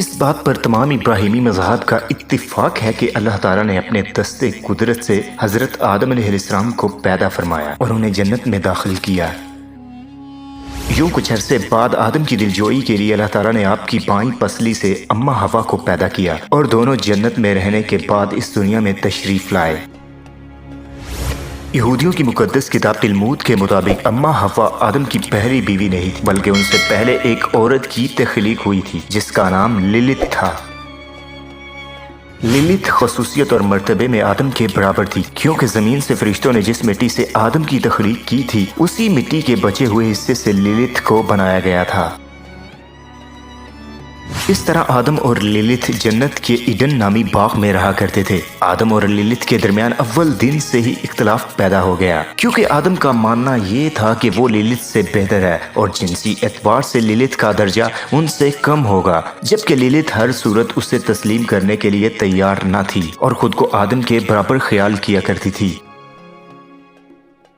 اس بات پر تمام ابراہیمی مذاہب کا اتفاق ہے کہ اللہ تعالیٰ نے اپنے دست قدرت سے حضرت آدم علیہ السلام کو پیدا فرمایا اور انہیں جنت میں داخل کیا۔ یوں کچھ عرصے بعد آدم کی دلجوئی کے لیے اللہ تعالیٰ نے آپ کی بائیں پسلی سے اماں حوا کو پیدا کیا اور دونوں جنت میں رہنے کے بعد اس دنیا میں تشریف لائے۔ یہودیوں کی مقدس کتاب تلمود کے مطابق اماں حوا آدم کی پہلی بیوی نہیں تھی، بلکہ ان سے پہلے ایک عورت کی تخلیق ہوئی تھی جس کا نام للت تھا۔ للت خصوصیت اور مرتبے میں آدم کے برابر تھی، کیونکہ زمین سے فرشتوں نے جس مٹی سے آدم کی تخلیق کی تھی اسی مٹی کے بچے ہوئے حصے سے للت کو بنایا گیا تھا۔ اس طرح آدم اور للت جنت کے ایڈن نامی باغ میں رہا کرتے تھے۔ آدم اور للت کے درمیان اول دن سے ہی اختلاف پیدا ہو گیا، کیونکہ آدم کا ماننا یہ تھا کہ وہ للت سے بہتر ہے اور جنسی اعتبار سے للت کا درجہ ان سے کم ہوگا، جبکہ للت ہر صورت اسے تسلیم کرنے کے لیے تیار نہ تھی اور خود کو آدم کے برابر خیال کیا کرتی تھی۔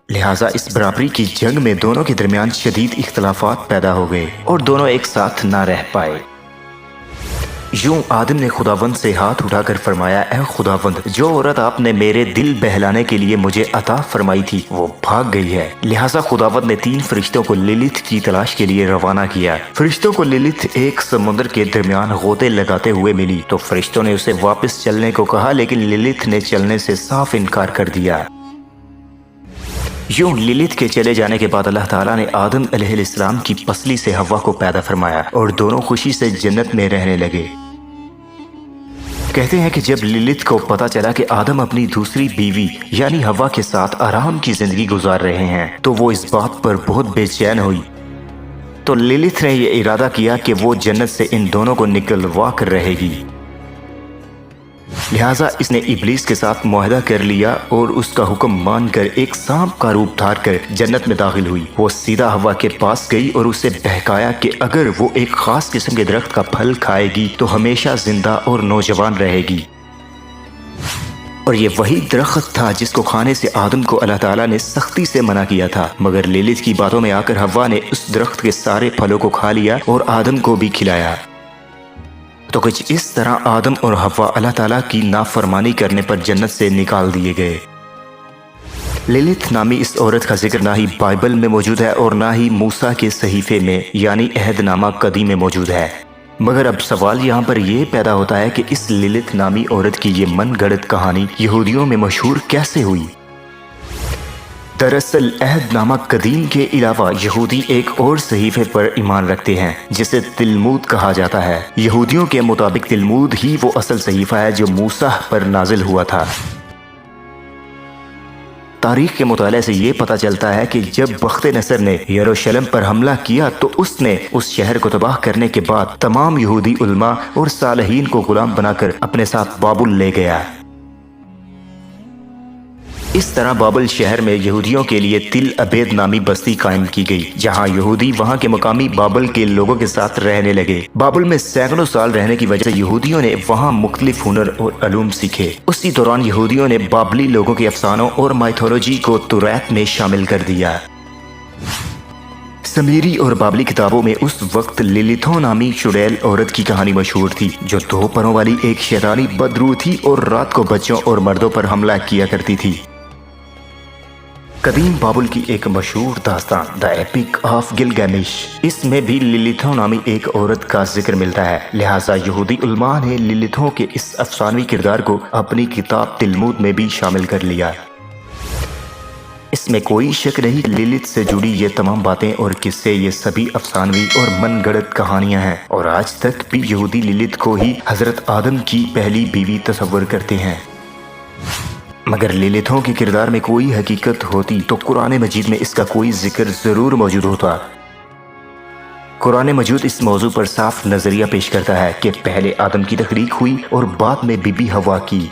لہٰذا اس برابری کی جنگ میں دونوں کے درمیان شدید اختلافات پیدا ہو گئے اور دونوں ایک ساتھ نہ رہ پائے۔ یوں آدم نے خداوند سے ہاتھ اٹھا کر فرمایا، اے خداوند، جو عورت آپ نے میرے دل بہلانے کے لیے مجھے عطا فرمائی تھی وہ بھاگ گئی ہے۔ لہٰذا خداوند نے 3 فرشتوں کو للت کی تلاش کے لیے روانہ کیا۔ فرشتوں کو للت ایک سمندر کے درمیان غوطے لگاتے ہوئے ملی تو فرشتوں نے اسے واپس چلنے کو کہا، لیکن للت نے چلنے سے صاف انکار کر دیا۔ یوں للت کے چلے جانے کے بعد اللہ تعالیٰ نے آدم علیہ السلام کی پسلی سے حوا کو پیدا فرمایا اور دونوں خوشی سے جنت میں رہنے لگے۔ کہتے ہیں کہ جب للت کو پتا چلا کہ آدم اپنی دوسری بیوی یعنی حوا کے ساتھ آرام کی زندگی گزار رہے ہیں تو وہ اس بات پر بہت بے چین ہوئی، تو للت نے یہ ارادہ کیا کہ وہ جنت سے ان دونوں کو نکلوا کر رہے گی۔ لہٰذا اس نے ابلیس کے ساتھ معاہدہ کر لیا اور اس کا حکم مان کر ایک سانپ کا روپ دھار کر جنت میں داخل ہوئی۔ وہ سیدھا حوا کے پاس گئی اور اسے بہکایا کہ اگر وہ ایک خاص قسم کے درخت کا پھل کھائے گی تو ہمیشہ زندہ اور نوجوان رہے گی، اور یہ وہی درخت تھا جس کو کھانے سے آدم کو اللہ تعالیٰ نے سختی سے منع کیا تھا، مگر للت کی باتوں میں آ کر حوا نے اس درخت کے سارے پھلوں کو کھا لیا اور آدم کو بھی کھلایا۔ تو کچھ اس طرح آدم اور حوا اللہ تعالیٰ کی نافرمانی کرنے پر جنت سے نکال دیے گئے۔ للت نامی اس عورت کا ذکر نہ ہی بائبل میں موجود ہے اور نہ ہی موسیٰ کے صحیفے میں یعنی عہد نامہ قدیم میں موجود ہے، مگر اب سوال یہاں پر یہ پیدا ہوتا ہے کہ اس للت نامی عورت کی یہ من گھڑت کہانی یہودیوں میں مشہور کیسے ہوئی؟ دراصل عہد نامہ قدیم کے علاوہ یہودی ایک اور صحیفے پر ایمان رکھتے ہیں جسے تلمود کہا جاتا ہے۔ یہودیوں کے مطابق تلمود ہی وہ اصل صحیفہ ہے جو موسیٰ پر نازل ہوا تھا۔ تاریخ کے مطالعے سے یہ پتہ چلتا ہے کہ جب بخت نصر نے یروشلم پر حملہ کیا تو اس نے اس شہر کو تباہ کرنے کے بعد تمام یہودی علماء اور صالحین کو غلام بنا کر اپنے ساتھ بابل لے گیا۔ اس طرح بابل شہر میں یہودیوں کے لیے تل عبید نامی بستی قائم کی گئی، جہاں یہودی وہاں کے مقامی بابل کے لوگوں کے ساتھ رہنے لگے۔ بابل میں سینکڑوں سال رہنے کی وجہ سے یہودیوں نے وہاں مختلف ہنر اور علوم سیکھے۔ اسی دوران یہودیوں نے بابلی لوگوں کے افسانوں اور مائتھولوجی کو توریت میں شامل کر دیا۔ سمیری اور بابلی کتابوں میں اس وقت للتھوں نامی چڑیل عورت کی کہانی مشہور تھی، جو 2 پروں والی ایک شیطانی بدروح تھی اور رات کو بچوں اور مردوں پر حملہ کیا کرتی تھی۔ قدیم بابل کی ایک مشہور داستان دا ایپک آف گلگمیش، اس میں بھی للتھوں نامی ایک عورت کا ذکر ملتا ہے۔ لہٰذا یہودی علماء نے للتھوں کے اس افسانوی کردار کو اپنی کتاب تلمود میں بھی شامل کر لیا۔ اس میں کوئی شک نہیں کہ للت سے جڑی یہ تمام باتیں اور قصے یہ سبھی افسانوی اور من گھڑت کہانیاں ہیں، اور آج تک بھی یہودی للت کو ہی حضرت آدم کی پہلی بیوی تصور کرتے ہیں۔ مگر للتھوں کے کردار میں کوئی حقیقت ہوتی تو قرآن مجید میں اس کا کوئی ذکر ضرور موجود ہوتا۔ قرآن مجید اس موضوع پر صاف نظریہ پیش کرتا ہے کہ پہلے آدم کی تخلیق ہوئی اور بعد میں بی بی حوا کی۔